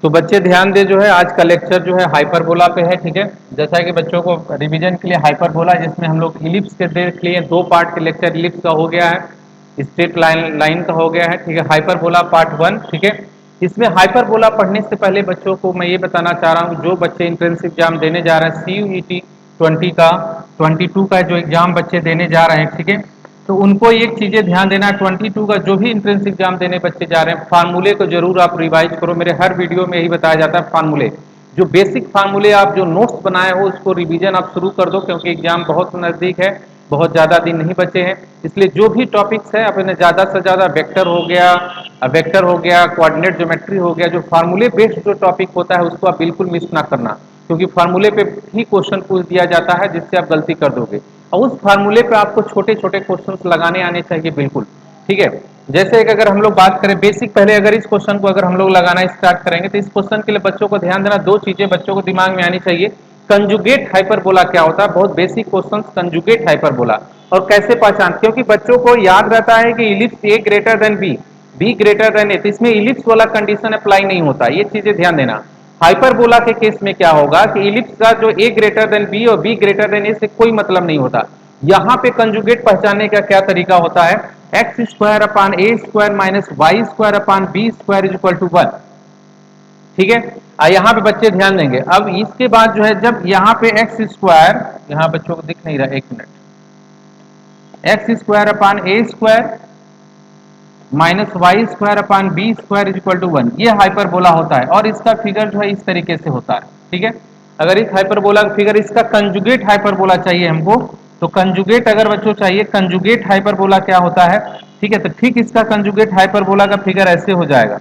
तो बच्चे ध्यान दे, जो है आज का लेक्चर जो है हाइपरबोला पे है, ठीक है। जैसा कि बच्चों को रिवीजन के लिए हाइपरबोला, जिसमें हम लोग इलिप्स के देख लिए, दो पार्ट के लेक्चर इलिप्स का हो गया है, स्ट्रेट लाइन का हो गया है, ठीक है। हाइपरबोला पार्ट 1, ठीक है। इसमें हाइपरबोला पढ़ने से पहले बच्चों को मैं ये बताना चाह रहा हूँ, जो बच्चे इंट्रेंस एग्जाम देने जा रहे हैं, CUET 20 का 22 का जो एग्जाम बच्चे देने जा रहे हैं, ठीक है। तो उनको एक चीजें ध्यान देना है, 22 का जो भी इंट्रेंस एग्जाम देने बच्चे जा रहे हैं, फार्मूले को जरूर आप रिवाइज करो। मेरे हर वीडियो में यही बताया जाता है, फार्मूले, जो बेसिक फार्मूले आप जो नोट्स बनाए हो उसको रिवीजन आप शुरू कर दो, क्योंकि एग्जाम बहुत नजदीक है, बहुत ज्यादा दिन नहीं बचे हैं। इसलिए जो भी टॉपिक्स है अपने ज्यादा से ज्यादा, वेक्टर हो गया, कोऑर्डिनेट ज्योमेट्री हो गया, जो फार्मूले बेस्ड जो टॉपिक होता है उसको आप बिल्कुल मिस ना करना, क्योंकि फार्मूले पे ही क्वेश्चन पूछ दिया जाता है, जिससे आप गलती कर दोगे। और उस फार्मूले पे आपको छोटे छोटे क्वेश्चंस लगाने आने चाहिए, बिल्कुल, ठीक है। जैसे एक अगर हम लोग बात करें बेसिक, पहले अगर इस क्वेश्चन को अगर हम लोग लगाना स्टार्ट करेंगे, तो इस क्वेश्चन के लिए बच्चों को ध्यान देना, दो चीजें बच्चों को दिमाग में आनी चाहिए। कंजुगेट हाइपरबोला क्या होता है, बहुत बेसिक क्वेश्चन, कंजुगेट हाइपरबोला, और कैसे पहचान, क्योंकि बच्चों को याद रहता है कि ellipse A greater than B greater than A, तो इसमें इलिप्स वाला कंडीशन अप्लाई नहीं होता, ये चीजें ध्यान देना। हाइपरबोला के केस में क्या होगा कि इलिप्स का जो ए ग्रेटर देन बी और बी ग्रेटर देन ए से कोई मतलब नहीं होता। यहां पे कंजुगेट पहचानने का क्या तरीका होता है, x square upon A square minus Y square upon B square is equal to 1, ठीक है। यहाँ पे बच्चे ध्यान देंगे। अब इसके बाद जो है, जब यहाँ पे एक्स स्क्वायर, यहाँ बच्चों को दिख नहीं रहा, एक minute, x square upon A square minus Y square upon B square is equal to 1, ये हाइपरबोला होता है, और इसका फिगर जो है इस तरीके से होता है, ठीक है। अगर इस हाइपरबोला का फिगर, इसका कंजुगेट हाइपरबोला चाहिए हमको, तो कंजुगेट अगर बच्चों चाहिए, कंजुगेट हाइपरबोला क्या होता है, ठीक है। तो ठीक इसका कंजुगेट हाइपरबोला का फिगर ऐसे हो जाएगा,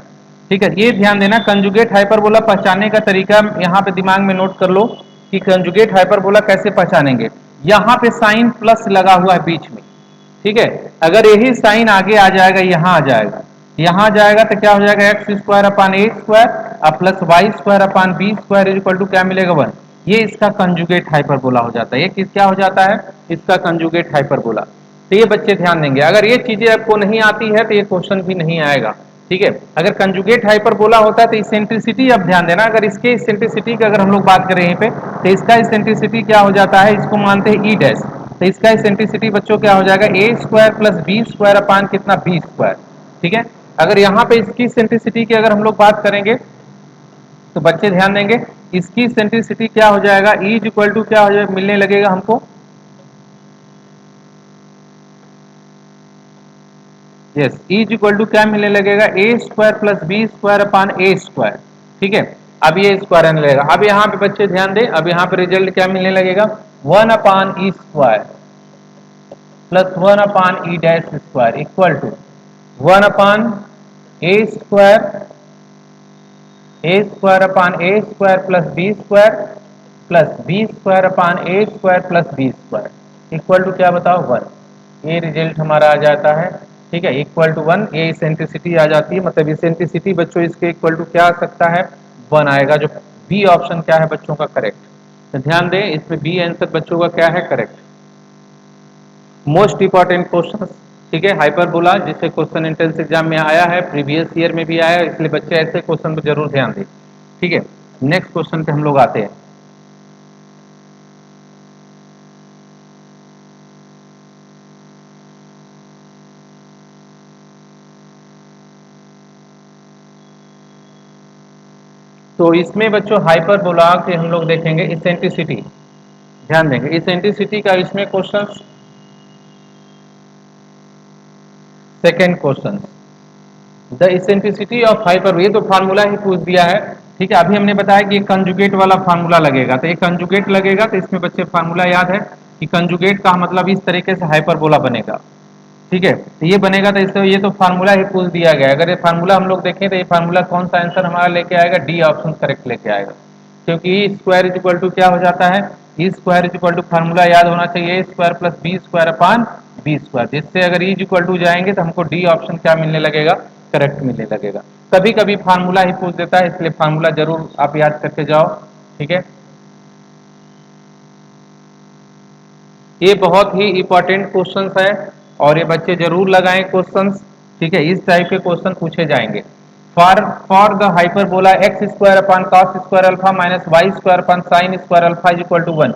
ठीक है। ये ध्यान देना, कंजुगेट हाइपरबोला पहचानने का तरीका यहाँ पे दिमाग में नोट कर लो कि कंजुगेट हाइपरबोला कैसे पहचानेंगे। यहाँ पे साइन प्लस लगा हुआ है बीच में, ठीक है। अगर यही साइन आगे आ जाएगा, यहाँ आ जाएगा, यहाँ आ जाएगा, तो क्या हो जाएगा, एक्स स्क्वायर अपान ए स्क्वायर और plus y square upon B square is equal to क्या मिलेगा, 1। ये इसका कंजुगेट हाइपरबोला हो जाता है। ये किस क्या हो जाता है, इसका कंजुगेट हाइपरबोला। तो ये बच्चे ध्यान देंगे, अगर ये चीजें आपको नहीं आती है तो ये क्वेश्चन भी नहीं आएगा, ठीक है। अगर कंजुगेट हाइपरबोला होता है तो इसेंट्रिसिटी आप ध्यान देना, अगर इसके इसेंट्रिसिटी की अगर हम लोग बात करें यहीं पे, तो इसका इसेंट्रिसिटी क्या हो जाता है, इसको मानते हैं ई डैश, तो इसका इसेंट्रिसिटी बच्चों क्या हो जाएगा, A square plus B square upon कितना, बी स्क्वायर, ठीक है। अगर यहाँ पे इसकी इसेंट्रिसिटी की अगर हम लोग बात करेंगे, तो बच्चे ध्यान देंगे, इसकी इसेंट्रिसिटी क्या हो जाएगा, ई इज इक्वल टू क्या हो जाएगा, मिलने लगेगा हमको, yes, E is equal to क्या मिलने लगेगा, A square plus B square upon A square, ठीक है। अब ये स्क्वायर आने लगेगा। अब यहाँ पे बच्चे ध्यान दें, अब यहाँ पे रिजल्ट क्या मिलने लगेगा, 1 upon E square plus 1 upon E dash square equal to 1 upon A square upon A square plus B square upon A square plus B square equal to क्या बताओ, 1। ये रिजल्ट हमारा आ जाता है, ठीक है, इक्वल टू 1। ये इसेंट्रिसिटी आ जाती है, मतलब इसेंट्रिसिटी बच्चों इसके इक्वल टू क्या आ सकता है, 1 आएगा, जो बी ऑप्शन क्या है बच्चों का करेक्ट। तो ध्यान दें, इसमें बी आंसर बच्चों का क्या है, करेक्ट। मोस्ट इंपॉर्टेंट क्वेश्चन, ठीक है, हाइपरबोला, जिससे क्वेश्चन एंट्रेंस एग्जाम में आया है, प्रीवियस ईयर में भी आया है, इसलिए बच्चे ऐसे क्वेश्चन पर जरूर ध्यान दें, ठीक है। नेक्स्ट क्वेश्चन पे हम लोग आते हैं। तो इसमें बच्चों हाइपरबोला के हम लोग देखेंगे इसेंट्रिसिटी, ध्यान देंगे इसेंट्रिसिटी का इसमें question. Second question, the eccentricity of hyper, ये तो फार्मूला ही पूछ दिया है, ठीक है। अभी हमने बताया कि कंजुगेट वाला फार्मूला लगेगा, तो एक कंजुगेट लगेगा, तो इसमें बच्चे फार्मूला याद है कि कंजुगेट का मतलब इस तरीके से हाइपरबोला बनेगा, ठीक है। तो ये बनेगा, तो इससे ये तो फार्मूला ही पूछ दिया गया है। अगर ये फार्मूला हम लोग देखें, तो ये फार्मूला कौन सा आंसर हमारा लेके आएगा, डी ऑप्शन करेक्ट लेके आएगा, क्योंकि E square is equal to क्या हो जाता है, E square is equal to formula याद होना चाहिए, A square plus B square upon B square, जिससे अगर ई इज इक्वल टू जाएंगे तो हमको डी ऑप्शन क्या मिलने लगेगा, करेक्ट मिलने लगेगा। कभी कभी फार्मूला ही पूछ देता है, इसलिए फार्मूला जरूर आप याद करके जाओ, ठीक है। ये बहुत ही इंपॉर्टेंट क्वेश्चन है, और ये बच्चे जरूर लगाएं क्वेश्चंस, ठीक है, इस टाइप के क्वेश्चन पूछे जाएंगे। For the hyperbola x square upon cos square alpha minus Y square upon sine square alpha is equal to 1,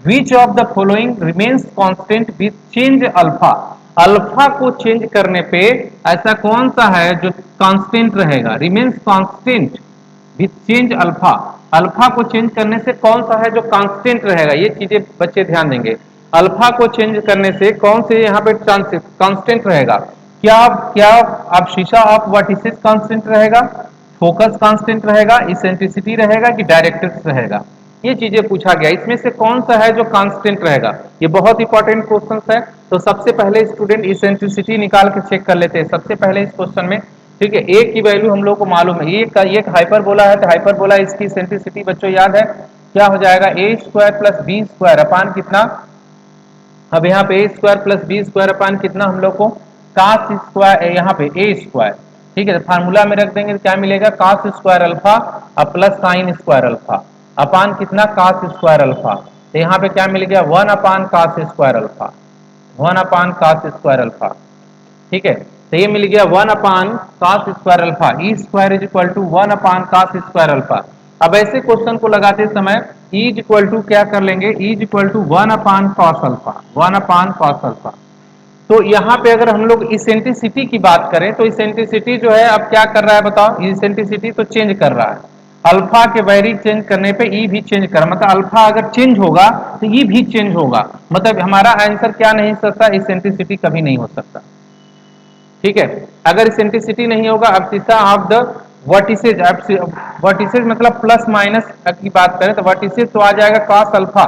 which of the following remains constant with change alpha. Alpha को change करने पे ऐसा कौन सा है जो कांस्टेंट रहेगा, remains constant with change alpha. Alpha को चेंज करने से कौन सा है जो कांस्टेंट रहेगा, ये चीजें बच्चे ध्यान देंगे। अल्फा को चेंज करने से कौन से यहाँ पे कांस्टेंट रहेगा, क्या क्या अब शीशा ऑफ वर्टिसेस कांस्टेंट रहेगा, फोकस कांस्टेंट रहेगा, इसेंट्रिसिटी रहेगा कि डायरेक्ट्रिक्स रहेगा, ये चीजें पूछा गया। इसमें से कौन सा है जो कांस्टेंट रहेगा, ये बहुत इंपॉर्टेंट क्वेश्चन है। तो सबसे पहले स्टूडेंट इसेंट्रिसिटी निकाल के चेक कर लेते हैं सबसे पहले इस क्वेश्चन में। ठीक है, ए की वैल्यू हम लोग को मालूम है, ये हाइपरबोला है तो हाइपरबोला इसकी इसेंट्रिसिटी बच्चों याद है क्या हो जाएगा, A square plus B square upon कितना, अब यहाँ पे A square plus B square upon कितना हम लोग को कास स्क्वायर, यहाँ पे ए स्क्वायर। ठीक है, तो फार्मूला में रख देंगे तो क्या मिलेगा, कास स्क्वायर अल्फा और प्लस साइन स्क्वायर अल्फा अपान कितना कास स्क्वायर अल्फा। तो यहाँ पे क्या मिल गया, 1 upon cos square alpha, 1 upon cos square alpha. ठीक है, तो ये मिल गया 1 upon cos square alpha, E square is equal to 1 upon cos square alpha. अब ऐसे क्वेश्चन को लगाते समय ई इज इक्वल टू क्या कर लेंगे, ई इज इक्वल टू 1 अपान कॉस अल्फा, 1 अपान कॉस अल्फा। तो यहाँ पे अगर हम लोग इसेंट्रिसिटी की बात करें तो इसेंट्रिसिटी जो है अब क्या कर रहा है बताओ, इसेंट्रिसिटी तो चेंज कर रहा है, अल्फा के वैल्यू चेंज करने पे ई भी चेंज कर, मतलब अल्फा अगर चेंज होगा तो ई भी चेंज होगा, मतलब हमारा आंसर क्या नहीं हो सकता, इसेंट्रिसिटी कभी नहीं हो सकता। ठीक है, अगर इसेंट्रिसिटी नहीं होगा, अब सीधा ऑफ द वर्टिसेज, अब वर्टिसेज मतलब प्लस माइनस की बात करें तो वर्टिसेज तो आ जाएगा cos अल्फा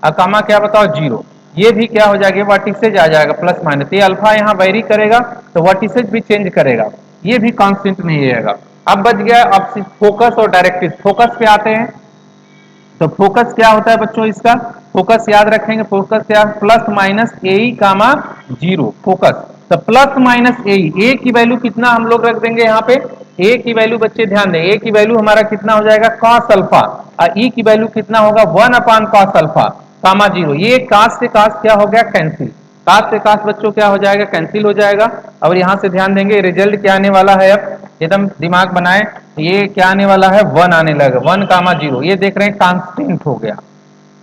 और कामा क्या बताओ जीरो, ये भी क्या हो जाएगा वर्टिसेज आ जाएगा प्लस माइनस, ये अल्फा यहाँ वेरी करेगा तो वर्टिसेज भी चेंज करेगा, ये भी कांस्टेंट नहीं रहेगा। अब बच गया अब फोकस और डायरेक्ट्रिक्स, फोकस पे आते हैं। तो फोकस क्या होता है बच्चों इसका, फोकस याद रखेंगे, फोकस क्या, plus minus a comma zero focus. तो प्लस माइनस ए की वैल्यू कितना हम लोग रख देंगे यहाँ पे, ए की वैल्यू बच्चे ध्यान दें, ए की वैल्यू हमारा कितना हो जाएगा कॉस अल्फा और ई की वैल्यू कितना होगा 1 अपान कॉस अल्फा कामा जीरो। ये कास से कास क्या हो गया कैंसिल, कास से कास बच्चों क्या हो जाएगा कैंसिल हो जाएगा। और यहाँ से ध्यान देंगे रिजल्ट क्या आने वाला है, अब एकदम दिमाग बनाए, ये क्या आने वाला है 1 आने लगा, 1 कामा जीरो, ये देख रहे हैं कांस्टेंट हो गया।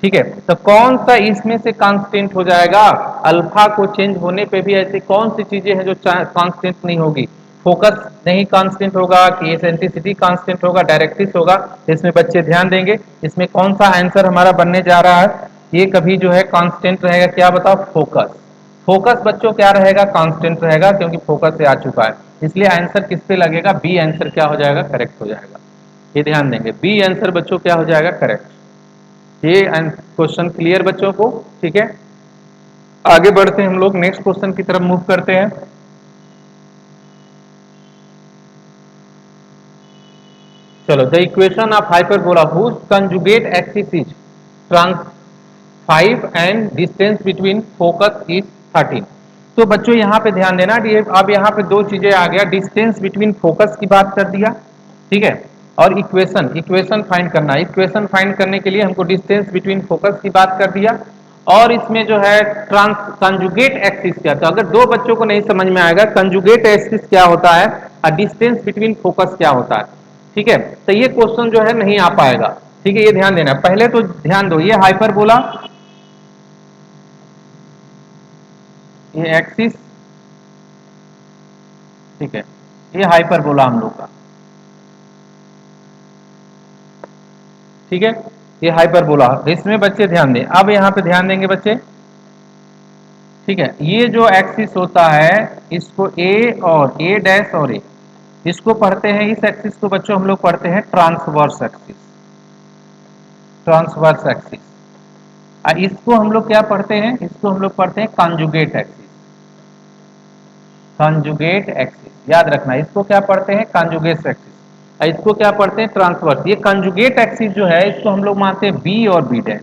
ठीक है, तो कौन सा इसमें से कांस्टेंट हो जाएगा, अल्फा को चेंज होने पे भी ऐसी कौन सी चीजें हैं जो कांस्टेंट नहीं होगी, फोकस नहीं कांस्टेंट होगा कि एसेंट्रिसिटी कांस्टेंट होगा, डायरेक्ट्रिक्स होगा, इसमें बच्चे ध्यान देंगे इसमें कौन सा आंसर हमारा बनने जा रहा है, ये कभी जो है कांस्टेंट रहेगा, क्या बताओ फोकस। फोकस बच्चों क्या रहेगा कांस्टेंट रहेगा क्योंकि फोकस से आ चुका है, इसलिए आंसर किस पे लगेगा, बी आंसर क्या हो जाएगा करेक्ट हो जाएगा, ये ध्यान देंगे बी आंसर बच्चों क्या हो जाएगा करेक्ट। ये क्वेश्चन क्लियर बच्चों को, ठीक है। आगे बढ़ते हैं हम लोग नेक्स्ट क्वेश्चन की तरफ मूव करते हैं। चलो, the equation of hyperbola whose conjugate axis is trans 5 and distance between focus is 13। तो बच्चों यहाँ पे ध्यान देना, अब यहाँ पे दो चीजें आ गया, डिस्टेंस बिटवीन फोकस की बात कर दिया, ठीक है, और इक्वेशन, इक्वेशन फाइंड करना, इक्वेशन फाइंड करने के लिए हमको डिस्टेंस बिटवीन फोकस की बात कर दिया, और इसमें जो है ट्रांस कंजुगेट एक्सिस क्या, तो अगर दो बच्चों को नहीं समझ में आएगा कंजुगेट एक्सिस क्या होता है और डिस्टेंस बिटवीन फोकस क्या होता है, ठीक है, तो ये क्वेश्चन जो है नहीं आ पाएगा। ठीक है, ये ध्यान देना, पहले तो ध्यान दो, ये हाइपरबोला, ये एक्सिस, ठीक है, ये हाइपरबोला हम लोग का, ठीक है, ये हाइपरबोला, इसमें बच्चे ध्यान दें, अब यहाँ पे ध्यान देंगे बच्चे, ठीक है, ये जो एक्सिस होता है इसको ए और ए डैश और ए, इसको पढ़ते हैं, इस एक्सिस को बच्चों हम लोग पढ़ते हैं ट्रांसवर्स एक्सिस, ट्रांसवर्स एक्सिस, और इसको हम लोग क्या पढ़ते हैं, इसको हम लोग पढ़ते हैं कॉन्जुगेट एक्सिस, कॉन्जुगेट एक्सिस, याद रखना इसको क्या पढ़ते हैं कॉन्जुगेट एक्सिस, और इसको क्या पढ़ते हैं ट्रांसवर्स। ये कॉन्जुगेट एक्सिस जो है इसको हम लोग मानते हैं बी और बी डैश,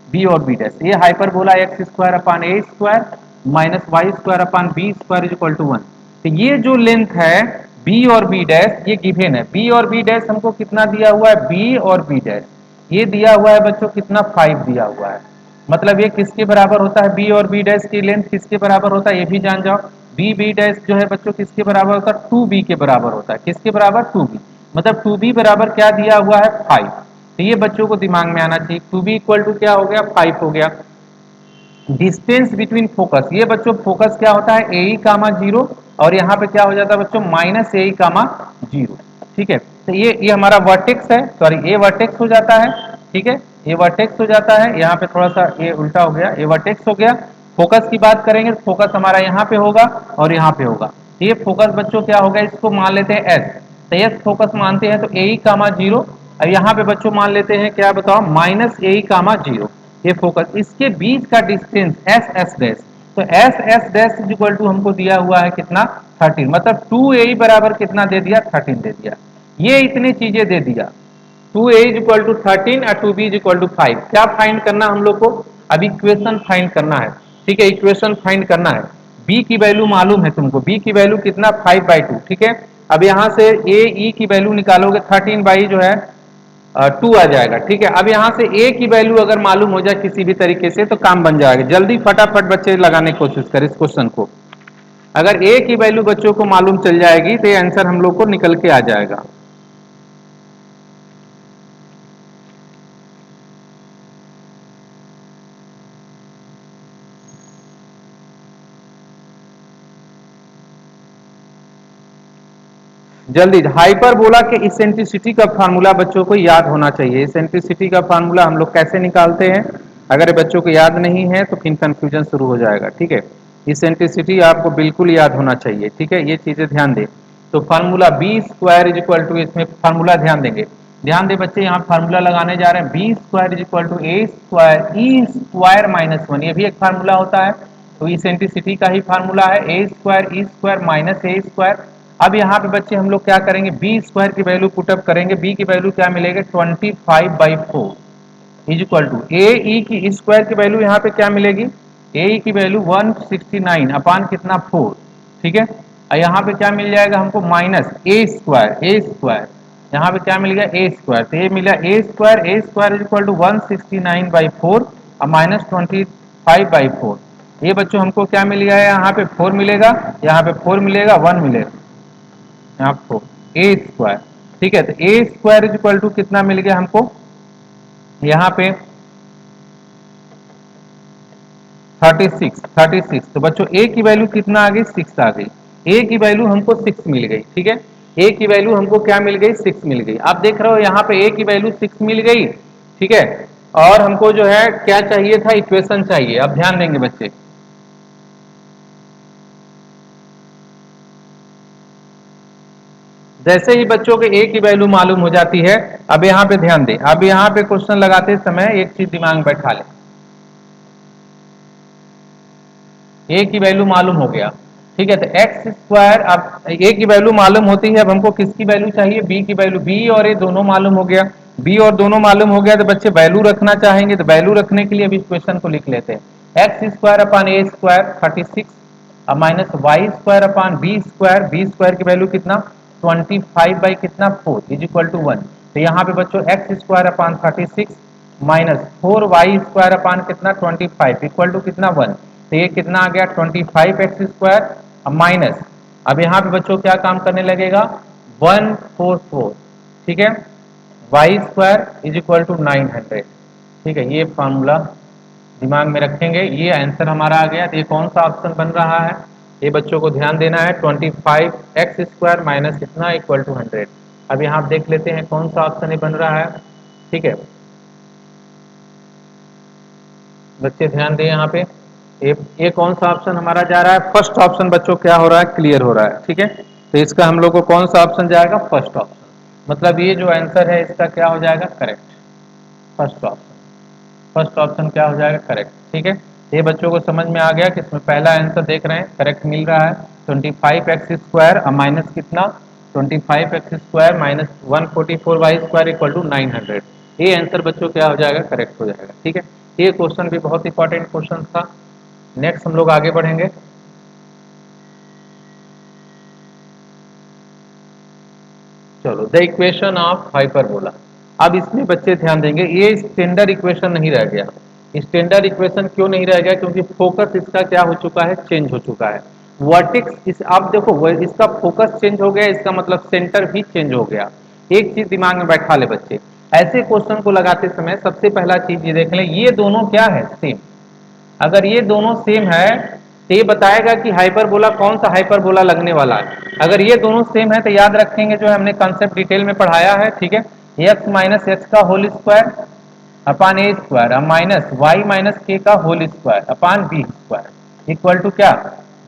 बी और बी डैश, ये hyperbola x square upon A square minus Y square upon B square is equal to 1। तो ये जो लेंथ है बी और बी डैश ये गिवन है, बी और बी डैश हमको कितना दिया हुआ है, बी और बी डैश ये दिया हुआ है बच्चों कितना 5 दिया हुआ है, मतलब ये किसके बराबर होता है, बी और बी डैश की लेंथ किसके बराबर होता है ये भी जान जाओ, बी बी डैश जो है बच्चों किसके बराबर होता है, टू बी के बराबर होता है। किसके बराबर, टू बी, मतलब टू बी बराबर क्या दिया हुआ है, 5। तो ये बच्चों को दिमाग में आना चाहिए, टू बी इक्वल टू क्या हो गया, 5 हो गया। डिस्टेंस बिटवीन फोकस, ये बच्चों फोकस क्या होता है, ए कामा जीरो, और यहाँ पे क्या हो जाता है बच्चों, माइनस ए कामा जीरो। ठीक है, तो ये हमारा वर्टेक्स है, सॉरी ये वर्टेक्स हो जाता है। ठीक है, ये वर्टेक्स हो जाता है, यहाँ पे थोड़ा सा ये उल्टा हो गया, ये वर्टेक्स हो गया। फोकस की बात करेंगे तो फोकस हमारा यहाँ पे होगा और यहाँ पे होगा। ये फोकस बच्चों क्या होगा, इसको मान लेते हैं एस, तो एस फोकस मानते हैं, तो ए कामा जीरो, और यहाँ पे बच्चों मान लेते हैं क्या बताओ, माइनस ए कामा जीरो। ये फोकस, इसके बीच का डिस्टेंस एस एस डैश, तो S S dash equal to हमको दिया हुआ है कितना, 13, मतलब टू ए बराबर कितना दे दिया, 13 दे दिया। ये इतनी चीजें दे दिया, two a is equal to 13 और two b is equal to 5। क्या फाइंड करना हम लोग को, अब इक्वेशन फाइंड करना है। ठीक है, इक्वेशन फाइंड करना है। बी की वैल्यू मालूम है तुमको, बी की वैल्यू कितना, 5/2। ठीक है, अब यहाँ से ए ई की वैल्यू निकालोगे, 13 बाई जो है 2 आ जाएगा। ठीक है, अब यहाँ से ए की वैल्यू अगर मालूम हो जाए किसी भी तरीके से तो काम बन जाएगा। जल्दी फटाफट बच्चे लगाने की कोशिश करें इस क्वेश्चन को। अगर ए की वैल्यू बच्चों को मालूम चल जाएगी तो ये आंसर हम लोग को निकल के आ जाएगा। जल्दी, हाइपरबोला के इसेंट्रिसिटी का फार्मूला बच्चों को याद होना चाहिए। इसेंट्रिसिटी का फार्मूला हम लोग कैसे निकालते हैं, अगर ये बच्चों को याद नहीं है तो फिर कंफ्यूजन शुरू हो जाएगा। ठीक है, इसेंट्रिसिटी आपको बिल्कुल याद होना चाहिए। ठीक है, ये चीजें ध्यान दें। तो formula b square is equal to, इसमें फार्मूला ध्यान देंगे, ध्यान दे बच्चे, यहाँ फार्मूला लगाने जा रहे हैं, b square is equal to A square e square minus one, ये भी एक फार्मूला होता है। तो इसेंट्रिसिटी का ही फार्मूला है, a square e square minus A square. अब यहाँ पे बच्चे हम लोग क्या करेंगे, बी स्क्वायर की वैल्यू पुटअप करेंगे, बी की वैल्यू क्या मिलेगी, 25/4 इज इक्वल टू ए ई की स्क्वायर की वैल्यू यहाँ पे क्या मिलेगी, ए ई की वैल्यू 169 अपान कितना 4। ठीक है, और यहाँ पे क्या मिल जाएगा हमको, माइनस ए स्क्वायर यहाँ पे क्या मिल गया, ए स्क्वायर, तो ये मिला ए स्क्वायर इज इक्वल टू 169/4 और माइनस 25/4। ये बच्चों हमको क्या मिल गया है, यहाँ पे 4 मिलेगा, यहाँ पे 4 मिलेगा, 1 मिलेगा, यहाँ फोर ए स्क्वायर। ठीक है, तो ए स्क्वायर इज इक्वल टू कितना मिल गया हमको, यहाँ पे 36। तो बच्चों ए की वैल्यू कितना आ गई, 6 आ गई। ए की वैल्यू हमको 6 मिल गई। ठीक है, ए की वैल्यू हमको क्या मिल गई, 6 मिल गई। आप देख रहे हो यहाँ पे ए की वैल्यू 6 मिल गई। ठीक है, और हमको जो है क्या चाहिए था, इक्वेशन चाहिए। अब ध्यान देंगे बच्चे, जैसे ही बच्चों के ए की वैल्यू मालूम हो जाती है, अब यहाँ पे ध्यान दें, अब यहाँ पे क्वेश्चन लगाते समय एक चीज दिमाग में बैठा ले, ए की वैल्यू मालूम हो गया। ठीक है, तो एक्स स्क्वायर, अब ए की वैल्यू मालूम होती है, अब हमको किसकी वैल्यू चाहिए, बी की वैल्यू, बी और ए दोनों मालूम हो गया। बी और दोनों मालूम हो गया तो बच्चे वैल्यू रखना चाहेंगे, तो वैल्यू रखने के लिए अभी इक्वेशन को लिख लेते हैं, एक्स स्क्वायर अपान ए square 36 minus Y square upon B square की वैल्यू कितना, 25 बाई कितना 4 इज इक्वल टू 1। तो यहाँ पे बच्चों x square upon 36 minus 4 y square upon कितना 25 इक्वल टू कितना 1। तो ये कितना आ गया, 25x² माइनस, अब यहाँ पे बच्चों क्या काम करने लगेगा, 144। ठीक है, y square is equal to 900। ठीक है, ये फार्मूला दिमाग में रखेंगे, ये आंसर हमारा आ गया। तो ये कौन सा ऑप्शन बन रहा है, ये बच्चों को ध्यान देना है, 25x² माइनस कितना इक्वल टू 100। अब यहाँ आप देख लेते हैं कौन सा ऑप्शन ये बन रहा है। ठीक है बच्चे ध्यान दें, यहाँ पे ये कौन सा ऑप्शन हमारा जा रहा है, फर्स्ट ऑप्शन बच्चों क्या हो रहा है, क्लियर हो रहा है। ठीक है, तो इसका हम लोग को कौन सा ऑप्शन जाएगा, फर्स्ट ऑप्शन, मतलब ये जो आंसर है इसका क्या हो जाएगा, correct, first option. First option क्या हो जाएगा, करेक्ट। ठीक है, ये बच्चों को समझ में आ गया कि इसमें पहला आंसर देख रहे हैं करेक्ट मिल रहा है, 25x² माइनस कितना 25x² minus 144y² equal to 900। ये आंसर बच्चों क्या हो जाएगा, करेक्ट हो जाएगा। ठीक है, ये क्वेश्चन भी बहुत इंपॉर्टेंट क्वेश्चन था। नेक्स्ट हम लोग आगे बढ़ेंगे। चलो, द इक्वेशन ऑफ हाइपरबोला। अब इसमें बच्चे ध्यान देंगे, ये स्टैंडर्ड इक्वेशन नहीं रह गया। स्टैंडर्ड इक्वेशन क्यों नहीं रह गया, क्योंकि फोकस इसका क्या हो चुका है, चेंज हो चुका है। वर्टेक्स इस आप देखो इसका फोकस चेंज हो गया, इसका मतलब सेंटर भी चेंज हो गया। एक चीज दिमाग में बैठा ले बच्चे, ऐसे क्वेश्चन को लगाते समय सबसे पहला चीज ये देख लें, ये दोनों क्या है, सेम। अगर ये दोनों सेम है तो ये बताएगा कि हाइपरबोला कौन सा हाइपरबोला लगने वाला है। अगर ये दोनों सेम है तो याद रखेंगे जो हमने कंसेप्ट डिटेल में पढ़ाया है, ठीक है, एक्स माइनस एच का होल स्क्वायर अपान ए square minus y minus k का whole square upon B square equal to क्या,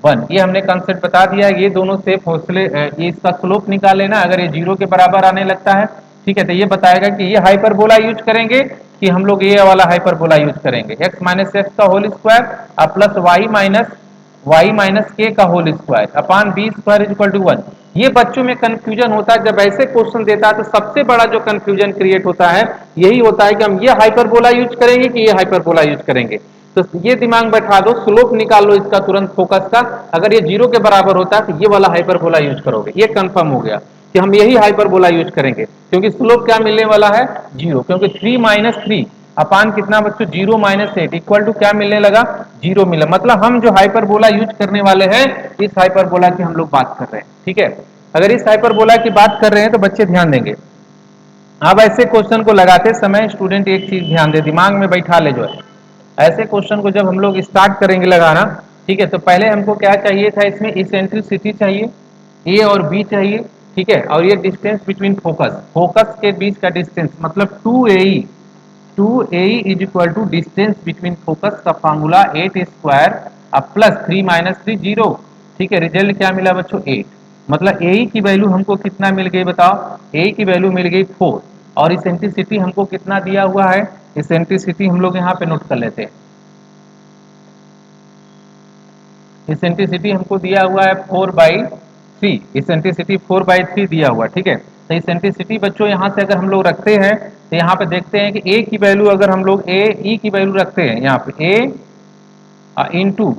1। ये हमने कंसेप्ट बता दिया है। ये दोनों से हौसले ये इसका स्लोप निकाल लेना, अगर ये जीरो के बराबर आने लगता है, ठीक है, तो ये बताएगा कि ये हाइपरबोला यूज करेंगे कि हम लोग ये वाला हाइपरबोला यूज करेंगे, एक्स माइनस एक्स का whole square plus y minus k का whole square upon B square is equal to 1। ये बच्चों में कंफ्यूजन होता है, जब ऐसे क्वेश्चन देता है तो सबसे बड़ा जो कंफ्यूजन क्रिएट होता है यही होता है कि हम ये हाइपरबोला यूज करेंगे कि ये हाइपरबोला यूज करेंगे। तो ये दिमाग बैठा दो, स्लोप निकाल लो इसका तुरंत फोकस का, अगर ये जीरो के बराबर होता है तो ये वाला हाइपरबोला यूज करोगे, ये कंफर्म हो गया कि हम यही हाइपरबोला यूज करेंगे, क्योंकि स्लोप क्या मिलने वाला है, जीरो, क्योंकि 3 माइनस थ्री अपान कितना बच्चों, 0 माइनस एट इक्वल टू क्या मिलने लगा, जीरो मिला। मतलब हम जो हाइपरबोला यूज करने वाले हैं इस हाइपरबोला की हम लोग बात कर रहे हैं, ठीक है। अगर इस हाइपरबोला की बात कर रहे हैं तो बच्चे ध्यान देंगे। अब ऐसे क्वेश्चन को लगाते समय स्टूडेंट एक चीज ध्यान दे, दिमाग में बैठा ले, जो है ऐसे क्वेश्चन को जब हम लोग स्टार्ट करेंगे लगाना, ठीक है, तो पहले हमको क्या चाहिए था, इसमें इसेंट्रिसिटी चाहिए, ए और बी चाहिए, ठीक है, और ये डिस्टेंस बिटवीन फोकस, फोकस के बीच का डिस्टेंस मतलब 2 A is equal to distance between focus का फार्मूला 8 स्क्वायर अब प्लस 3 माइनस 3 जीरो, ठीक है, रिजल्ट क्या मिला बच्चों 8। मतलब ए की वैल्यू हमको कितना मिल गई बताओ, ए की वैल्यू मिल गई 4, और इसेंट्रिसिटी हमको कितना दिया हुआ है, इसेंट्रिसिटी हम लोग यहाँ पे नोट कर लेते हैं, इसेंट्रिसिटी हमको दिया हुआ है 4/3, इसेंट्रिसिटी 4/3 दिया हुआ, ठीक है। तो इसेंट्रिसिटी बच्चों यहाँ से अगर हम लोग रखते हैं तो यहाँ पे देखते हैं कि ए की वैल्यू अगर हम लोग ए ई की वैल्यू रखते हैं यहाँ पे ए इंटू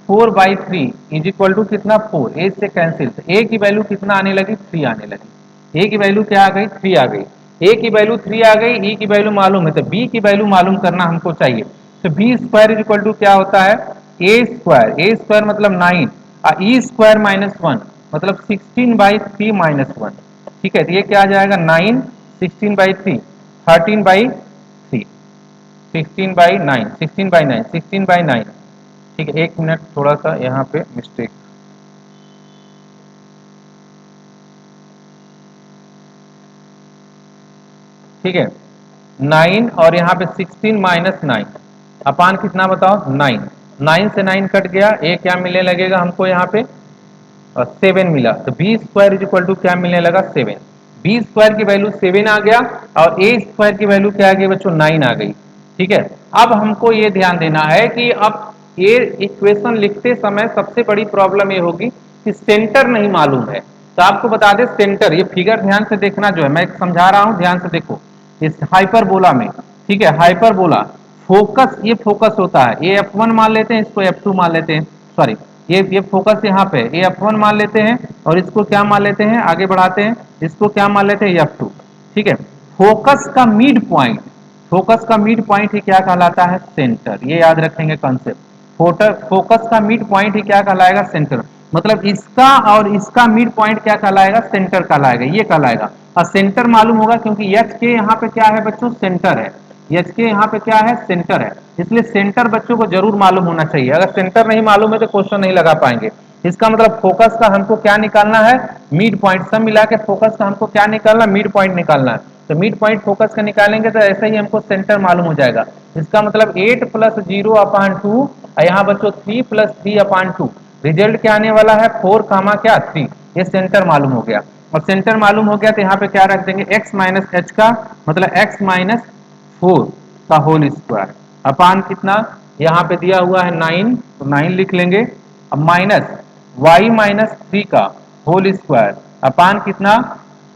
4/3 इज इक्वल टू कितना 4, ए से कैंसिल, तो ए की वैल्यू कितना आने लगी 3 आने लगी, ए की वैल्यू क्या आ गई 3 आ गई, ए की वैल्यू 3 आ गई, ई की वैल्यू मालूम है तो बी की वैल्यू मालूम करना हमको चाहिए। तो b square is equal to क्या होता है, ए स्क्वायर मतलब 9 और ई स्क्वायर माइनस 1 मतलब 16/3 माइनस 1, ठीक है, तो ये क्या आ जाएगा 9 16/3 13/3 16/9 16/9 16/9, ठीक है, एक मिनट थोड़ा सा यहाँ पे मिस्टेक, ठीक है, 9 और यहाँ पे 16 - 9 अपान कितना बताओ 9, 9 से 9 कट गया, ए क्या मिलने लगेगा हमको यहाँ पे 7 मिला, तो b square is equal to क्या मिलने लगा 7, बी स्क्वायर की वैल्यू 7 आ गया और ए स्क्वायर की वैल्यू क्या आ गई बच्चों 9 आ गई, ठीक है। अब हमको ये ध्यान देना है कि अब ये इक्वेशन लिखते समय सबसे बड़ी प्रॉब्लम ये होगी कि सेंटर नहीं मालूम है। तो आपको बता दें सेंटर, ये फिगर ध्यान से देखना, जो है मैं समझा रहा हूं ध्यान से देखो, इस हाइपरबोला में, ठीक है, हाइपरबोला फोकस, ये फोकस होता है, ये F1 मान लेते हैं, इसको F2 मान लेते हैं, सॉरी ये फोकस यहाँ पे ये F1 मान लेते हैं और इसको क्या मान लेते हैं, आगे बढ़ाते हैं, इसको क्या मान लेते हैं F2, ठीक है। फोकस का मिड पॉइंट, फोकस का मिड पॉइंट ही क्या कहलाता है, सेंटर, ये याद रखेंगे कॉन्सेप्ट, फोकस का मिड पॉइंट ही क्या कहलाएगा, सेंटर, मतलब इसका और इसका मिड पॉइंट क्या कहलाएगा, सेंटर कहलाएगा, ये कहलाएगा। और सेंटर मालूम होगा क्योंकि एच के यहाँ पे क्या है बच्चों, सेंटर है, एच के यहाँ पे क्या है, सेंटर है, इसलिए सेंटर बच्चों को जरूर मालूम होना चाहिए, अगर सेंटर नहीं मालूम है तो क्वेश्चन नहीं लगा पाएंगे। इसका मतलब फोकस का हमको क्या निकालना है, मिड पॉइंट, सब मिला के फोकस का हमको क्या निकालना, मिड पॉइंट निकालना है। तो मिड पॉइंट फोकस का निकालेंगे तो ऐसे ही हमको सेंटर मालूम हो जाएगा। इसका मतलब 8 + 0/2 और यहाँ बच्चों 3 + 3/2, रिजल्ट क्या आने वाला है 4 कामा क्या 3, ये सेंटर मालूम हो गया। और सेंटर मालूम हो गया तो यहाँ पे क्या रख देंगे, x माइनस एच का मतलब x माइनस 4 का होल स्क्वायर अपान कितना, यहाँ पे दिया हुआ है 9 तो 9 लिख लेंगे, अब माइनस y माइनस 3 का होल स्क्वायर अपान कितना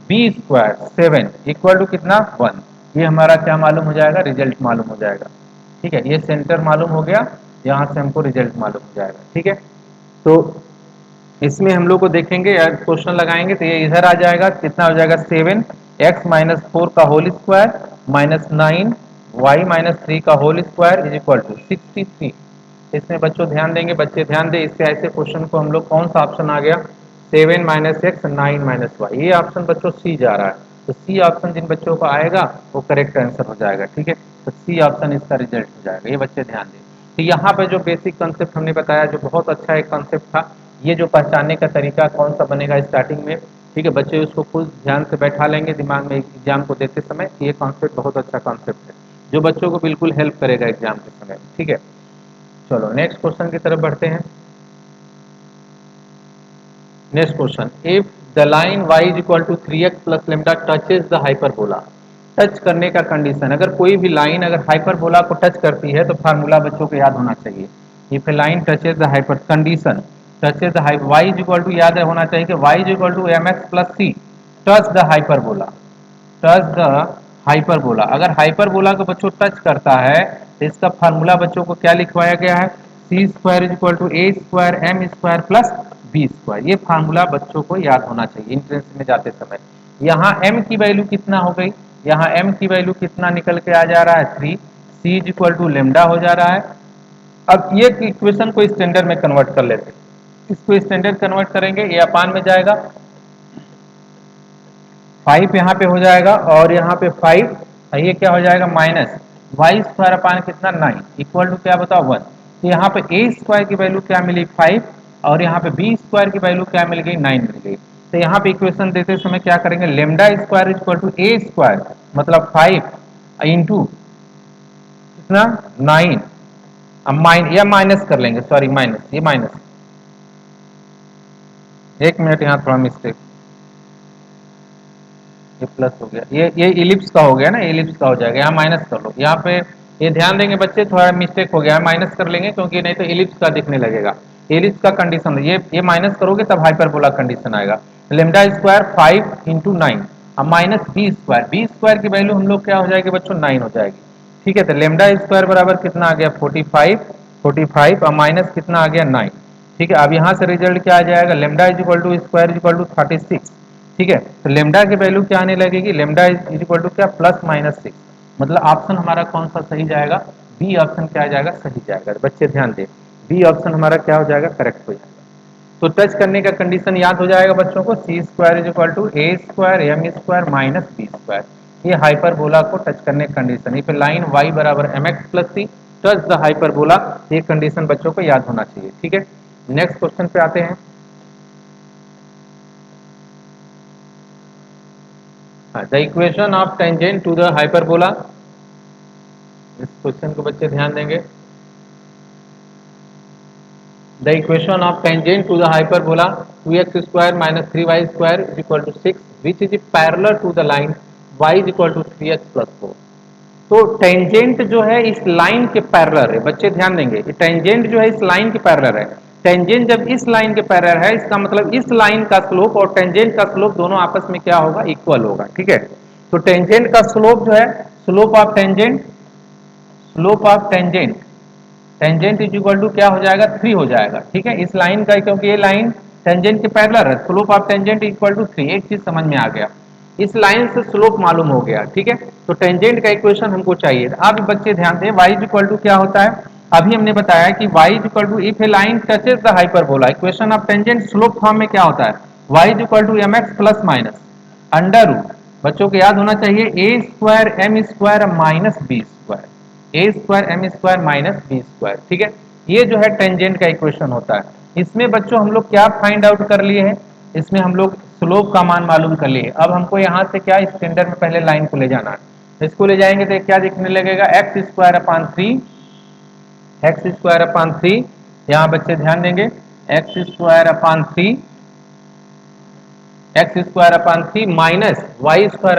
बी स्क्वायर 7 इक्वल टू कितना 1, ये हमारा क्या मालूम हो जाएगा, रिजल्ट मालूम हो जाएगा, ठीक है, ये सेंटर मालूम हो गया, यहाँ से हमको रिजल्ट मालूम हो जाएगा, ठीक है। तो इसमें हम लोग को देखेंगे क्वेश्चन लगाएंगे तो ये इधर आ जाएगा, कितना हो जाएगा 7 x माइनस 4 का whole square minus 9 y minus 3 का whole square is equal to 63, इसमें बच्चों ध्यान देंगे, बच्चे ध्यान दें, इससे ऐसे क्वेश्चन को हम लोग कौन सा ऑप्शन आ गया 7 माइनस एक्स 9 माइनस वाई, ये ऑप्शन बच्चों सी जा रहा है। तो सी ऑप्शन जिन बच्चों का आएगा वो करेक्ट आंसर हो जाएगा। ठीक है, तो सी ऑप्शन इसका रिजल्ट हो जाएगा, ये बच्चे ध्यान दें। तो यहाँ पे जो बेसिक कॉन्सेप्ट हमने बताया, जो बहुत अच्छा एक कॉन्सेप्ट था, ये जो पहचानने का तरीका कौन सा बनेगा स्टार्टिंग में, ठीक है बच्चे उसको खुद ध्यान से बैठा लेंगे दिमाग में एग्जाम को देते समय, ये कॉन्सेप्ट बहुत अच्छा कॉन्सेप्ट है जो बच्चों को बिल्कुल हेल्प करेगा एग्जाम के समय। ठीक है, चलो नेक्स्ट क्वेश्चन की तरफ बढ़ते हैं। Next question, if the line y is equal to 3x plus lambda touches the hyperbola. Touch करने का कंडीशन, अगर कोई भी लाइन अगर हाइपरबोला को टच करती है तो फार्मूला बच्चों को याद होना चाहिए। If a line touches the hyper condition touches the y is equal to, याद होना चाहिए कि y is equal to mx plus c touch the hyperbola, touch the hyperbola. अगर हाइपरबोला को बच्चों टच करता है तो इसका फार्मूला बच्चों को क्या लिखवाया गया है, C square is equal to A square M square plus B square. ये फार्मूला बच्चों को याद होना चाहिए इंट्रेंस में जाते समय। यहाँ m की वैल्यू कितना हो गई, यहाँ m की वैल्यू कितना निकल के आ जा रहा है 3, सी इज इक्वल टू लेमडा हो जा रहा है। अब ये इक्वेशन को स्टैंडर्ड में कन्वर्ट कर लेते हैं, इसको स्टैंडर्ड कन्वर्ट करेंगे, ये अपान में जाएगा, 5 यहाँ पे हो जाएगा और यहाँ पे 5, ये क्या हो जाएगा माइनस वाई स्क्वायर अपान कितना 9 इक्वल टू क्या बताओ 1। तो यहाँ पे ए स्क्वायर की वैल्यू क्या मिली 5 और यहाँ पे बी स्क्वायर की वैल्यू क्या मिल गई 9 मिल गई। तो यहाँ पे इक्वेशन देते समय क्या करेंगे, lambda square equal to A square मतलब 5 इंटू कितना 9, अब या माइनस कर लेंगे, सॉरी माइनस, ये माइनस, एक मिनट यहाँ थोड़ा मिस्टेक, ये प्लस हो गया, ये इलिप्स का हो गया ना, इलिप्स का हो जाएगा, यहाँ माइनस कर लो। यहाँ पे ये ध्यान देंगे बच्चे, थोड़ा मिस्टेक हो गया है, माइनस कर लेंगे क्योंकि नहीं तो इलिप्स का दिखने लगेगा। इलिप्स का कंडीशन ये माइनस करोगे तब हाइपरबोला कंडीशन आएगा। लेमडा स्क्वायर 5 इंटू 9 अब माइनस बी स्क्वायर की वैल्यू हम लोग क्या हो जाएगी बच्चों 9 हो जाएगी। ठीक है, तो लेमडा स्क्वायर बराबर कितना आ गया 45 और माइनस कितना आ गया 9। ठीक है, अब यहाँ से रिजल्ट क्या आ जाएगा, lambda is equal to square is equal to 36। ठीक है, तो लेमडा की वैल्यू क्या आने लगेगी, लेमडा इज इक्वल टू क्या प्लस माइनस 6, मतलब ऑप्शन हमारा कौन सा सही जाएगा, बी ऑप्शन क्या जाएगा सही जाएगा। बच्चे ध्यान दें, बी ऑप्शन हमारा क्या हो जाएगा करेक्ट हो जाएगा। तो टच करने का कंडीशन याद हो जाएगा बच्चों को, C square is equal to A square M square minus B square, ये हाइपरबोला को टच करने का कंडीशन। इफ लाइन y बराबर M X plus C touch the hyperbola, ये कंडीशन बच्चों को याद होना चाहिए। ठीक है, नेक्स्ट क्वेश्चन पे आते हैं। The equation of tangent to the hyperbola, इस क्वेश्चन को बच्चे ध्यान देंगे। The equation of tangent to the hyperbola 2x square minus 3y square is equal to 6 which is parallel to the line y is equal to 3x plus 4। तो tangent जो है इस line के पैरेलल है, बच्चे ध्यान देंगे, टेंजेंट जो है इस लाइन के पैरेलल है। टेंजेंट जब इस लाइन के पैरेलल है, इसका मतलब इस लाइन का स्लोप और टेंजेंट का स्लोप दोनों आपस में क्या होगा इक्वल होगा। ठीक है, तो टेंजेंट का स्लोप जो है, slope of tangent, slope of tangent, tangent is equal to क्या हो जाएगा 3 हो जाएगा। ठीक है, इस लाइन का, क्योंकि ये लाइन टेंजेंट के पैरेलल है, slope of tangent equal to 3, एक चीज समझ में आ गया, इस लाइन से स्लोप मालूम हो गया। ठीक है, तो टेंजेंट का इक्वेशन हमको चाहिए। अब बच्चे ध्यान दें, y इज इक्वल टू क्या होता है, अभी हमने बताया कि y is equal to if a line touches the hyperbola, equation of tangent slope form में क्या होता है, y is equal to M X plus minus under root, बच्चों को याद होना चाहिए A square M square minus B square, A square M square minus B square. ठीक है, ये जो है टेंजेंट का इक्वेशन होता है। इसमें बच्चों हम लोग क्या फाइंड आउट कर लिए हैं, इसमें हम लोग स्लोप का मान मालूम कर लिए। अब हमको यहाँ से क्या स्टैंडर्ड में पहले लाइन को ले जाना है, इसको ले जाएंगे तो क्या दिखने लगेगा x square upon 3, x square upon 3, यहाँ बच्चे ध्यान देंगे x square upon 3, x square upon 3 minus Y square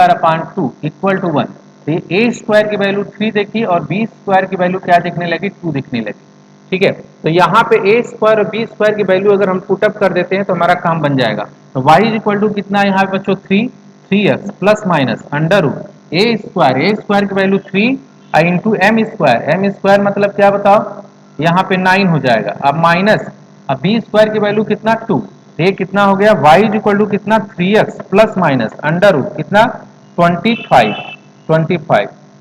upon 2 equal to 1। तो ए स्क्वायर की वैल्यू 3 देखी और बी स्क्वायर की वैल्यू क्या दिखने लगी 2 दिखने लगी। ठीक है, तो यहाँ पे ए स्क्वायर और बी स्क्वायर की वैल्यू अगर हम पुटअप कर देते हैं तो हमारा काम बन जाएगा। तो y इज इक्वल टू कितना यहाँ पे बच्चों 3x plus minus under root A square की वैल्यू 3 इंटू एम स्क्वायर मतलब क्या बताओ, यहाँ पे 9 हो जाएगा। अब माइनस, अब बी स्क्वायर की वैल्यू कितना 2, ये कितना हो गया y इज इक्वल टू कितना 3x plus minus under root कितना 25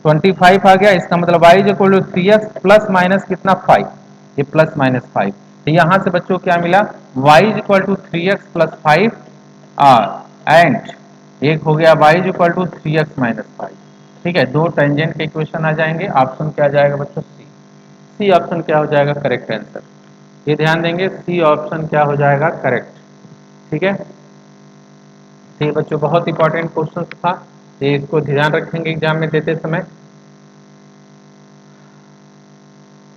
25 आ गया, इसका मतलब y is equal to 3x plus minus कितना 5, ये प्लस माइनस 5। तो यहां से बच्चों क्या मिला, y is equal to 3x plus 5 and एक हो गया y is equal to 3x minus 5। ठीक है, दो टेंजेंट के इक्वेशन आ जाएंगे। ऑप्शन क्या जाएगा बच्चों, सी। सी ऑप्शन क्या हो जाएगा करेक्ट आंसर, ये ध्यान देंगे, सी ऑप्शन क्या हो जाएगा करेक्ट। ठीक है, तो ये बच्चों बहुत इंपॉर्टेंट क्वेश्चन था, तो इसको ध्यान रखेंगे एग्जाम में देते समय।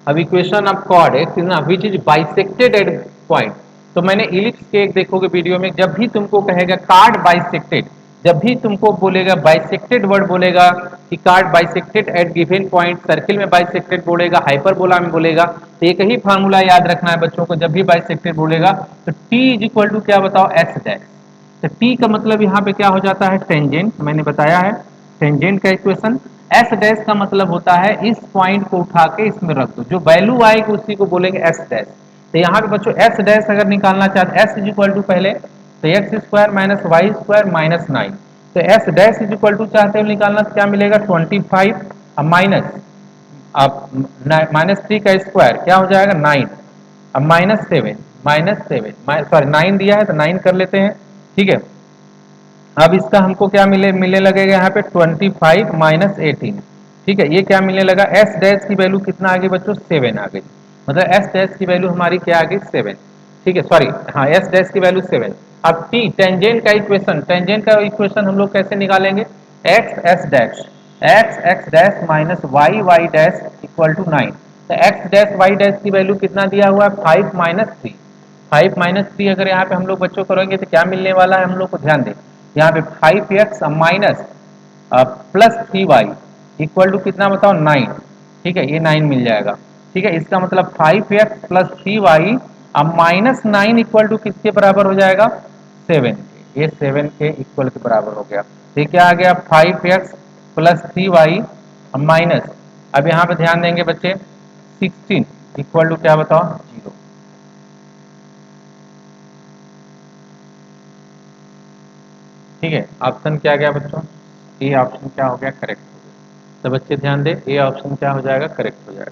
अब इक्वेशन ऑफ कॉर्ड एक ना which is bisected eight point. तो मैंने इलिप्स के एक देखोगे वीडियो में, जब भी तुमको कहेगा कार्ड बाइसेक्टेड, जब भी तुमको बोलेगा बाइसेक्टेड वर्ड बोलेगा कि card bisected eight given point, circle में बाइसेक्टेड बोलेगा, हाइपरबोला में बोलेगा, तो एक ही फार्मूला याद रखना है बच्चों को, जब भी बाइसेक्टेड बोलेगा तो टी इज इक्वल टू क्या बताओ, एस डैश। तो टी का मतलब यहाँ पे क्या हो जाता है, टेंजेंट, मैंने बताया है टेंजेंट का इक्वेशन। एस डैश का मतलब होता है इस पॉइंट को उठा के इसमें रख दो, जो वैल्यू आएगी उसी को बोलेंगे एस डैश। तो यहाँ पे बच्चों एस डैश अगर निकालना चाहते, एस इज इक्वल टू पहले तो x square minus Y square minus 9। तो s dash is equal to चाहते हो निकालना तो क्या मिलेगा 25 माइनस, अब -3 का स्क्वायर क्या हो जाएगा 9, अब -7, -7 सॉरी 9 दिया है तो 9 कर लेते हैं। ठीक है, अब इसका हमको क्या मिलने लगेगा यहाँ पे 25 माइनस 18। ठीक है, ये क्या मिलने लगा, एस डैश की वैल्यू कितना आ गई बच्चों 7 आ गई, मतलब एस डैश की वैल्यू हमारी क्या आ गई 7। ठीक है, सॉरी हाँ एस डैश की वैल्यू 7। अब टी टेंजेंट का इक्वेशन, टेंजेंट का इक्वेशन हम लोग कैसे निकालेंगे, x s dash, x x dash minus y y dash equal to 9। तो एक्स डैश वाई डैश की वैल्यू कितना दिया हुआ है 5 माइनस 3, 5 माइनस 3 अगर यहाँ पे हम लोग बच्चों करेंगे तो क्या मिलने वाला है हम लोग को, ध्यान दें यहाँ पे 5x minus plus 3y equal to कितना बताओ 9। ठीक है, ये 9 मिल जाएगा। ठीक है, इसका मतलब 5x प्लस 3y अब माइनस 9 इक्वल टू किसके बराबर हो जाएगा 7 के, ये 7 के इक्वल के बराबर हो गया। तो ये क्या आ गया 5x प्लस 3y माइनस, अब यहाँ पे ध्यान देंगे बच्चे 16 इक्वल टू क्या बताओ 0। ठीक है, ऑप्शन क्या गया बच्चों, ए ऑप्शन क्या हो गया करेक्ट हो गया। तो बच्चे ध्यान दे, ए ऑप्शन क्या हो जाएगा करेक्ट हो जाएगा।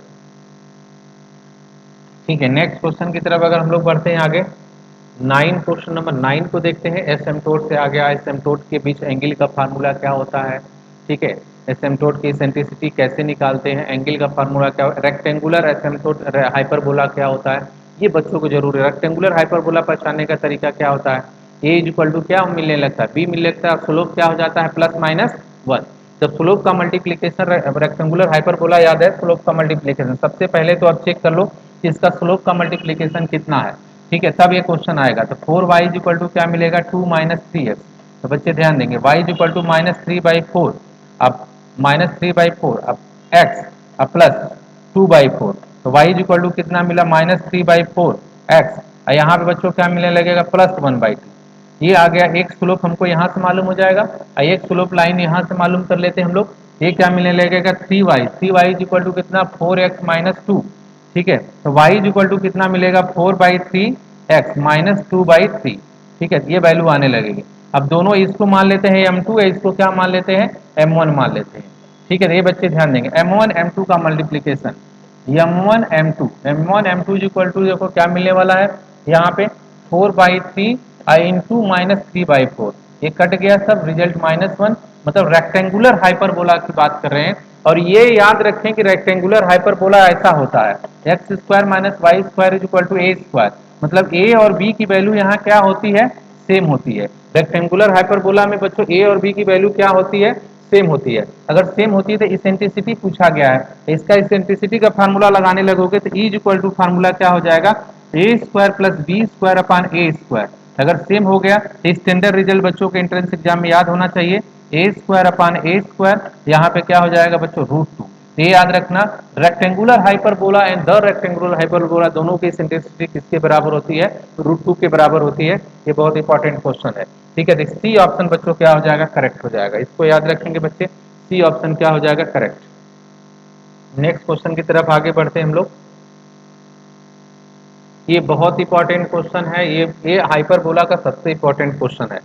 ठीक है, नेक्स्ट क्वेश्चन की तरफ अगर हम लोग बढ़ते हैं आगे, 9 क्वेश्चन नंबर 9 को देखते हैं। एसिम्पटोट से आ गया, एसिम्पटोट के बीच एंगल का फार्मूला क्या होता है। ठीक है, एसिम्पटोट की इसेंट्रिसिटी कैसे निकालते हैं, एंगल का फार्मूला क्या, रेक्टेंगुलर एसिम्पटोट हाइपरबोला क्या होता है, ये बच्चों को जरूर है। रेक्टेंगुलर हाइपरबोला पहचानने का तरीका क्या होता है, ए इज इक्वल टू क्या मिलने लगता है, बी मिलने लगता है, स्लोप क्या हो जाता है प्लस माइनस 1। जब स्लोप का मल्टीप्लीकेशन, रेक्टेंगुलर हाइपरबोला याद है, स्लोप का मल्टीप्लीकेशन सबसे पहले तो अब चेक कर लो कि इसका स्लोप का मल्टीप्लीकेशन कितना है। ठीक है, तब ये क्वेश्चन आएगा। तो 4y इज इक्वल टू क्या मिलेगा 2 माइनस 3x। तो बच्चे ध्यान देंगे y इज इक्वल टू -3/4, अब -3/4, अब x अब प्लस 2/4, तो y इज इक्वल टू कितना मिला -3/4 x, और यहाँ पे बच्चों क्या मिलने लगेगा +1/2। ये आ गया, एक स्लोप हमको यहाँ से मालूम हो जाएगा और एक स्लोप लाइन यहाँ से मालूम कर लेते हैं हम लोग। ये क्या मिलने लगेगा 3y, 3y is equal to कितना 4x माइनस 2। ठीक है, तो y इज इक्वल टू कितना मिलेगा 4/3 x माइनस 2/3। ठीक है, ये वैल्यू आने लगेगी। अब दोनों इसको मान लेते हैं m2 है, इसको क्या मान लेते हैं m1 मान लेते हैं। ठीक है, ये बच्चे ध्यान देंगे m1 m2 का multiplication, m1 m2, m1 m2 is equal to देखो क्या मिलने वाला है यहाँ पे 4/3 इंटू -3/4, ये कट गया सब, रिजल्ट -1, मतलब रेक्टेंगुलर हाइपरबोला की बात कर रहे हैं। और ये याद रखें कि रेक्टेंगुलर हाइपरबोला ऐसा होता है x square minus Y square is equal to A square, मतलब ए और बी की वैल्यू यहाँ क्या होती है सेम होती है। रेक्टेंगुलर हाइपरबोला में बच्चों ए और बी की वैल्यू क्या होती है सेम होती है। अगर सेम होती है तो इसेंट्रिसिटी पूछा गया है, इसका इसेंट्रिसिटी का फार्मूला लगाने लगोगे तो E is equal to formula क्या हो जाएगा A square plus B square upon A square. अगर सेम हो गया तो स्टैंडर्ड रिजल्ट बच्चों के एंट्रेंस एग्जाम में याद होना चाहिए, A square upon A square, यहाँ पे क्या हो जाएगा बच्चों √2। ये याद रखना, rectangular hyperbola and the rectangular hyperbola दोनों की इसेंट्रिसिटी किसके बराबर होती है √2 के बराबर होती है। ये बहुत इंपॉर्टेंट क्वेश्चन है। ठीक है, सी ऑप्शन बच्चों क्या हो जाएगा करेक्ट हो जाएगा, इसको याद रखेंगे बच्चे, सी ऑप्शन क्या हो जाएगा करेक्ट। नेक्स्ट क्वेश्चन की तरफ आगे बढ़ते हैं हम लोग। ये बहुत इंपॉर्टेंट क्वेश्चन है, ये हाइपरबोला का सबसे इंपॉर्टेंट क्वेश्चन है।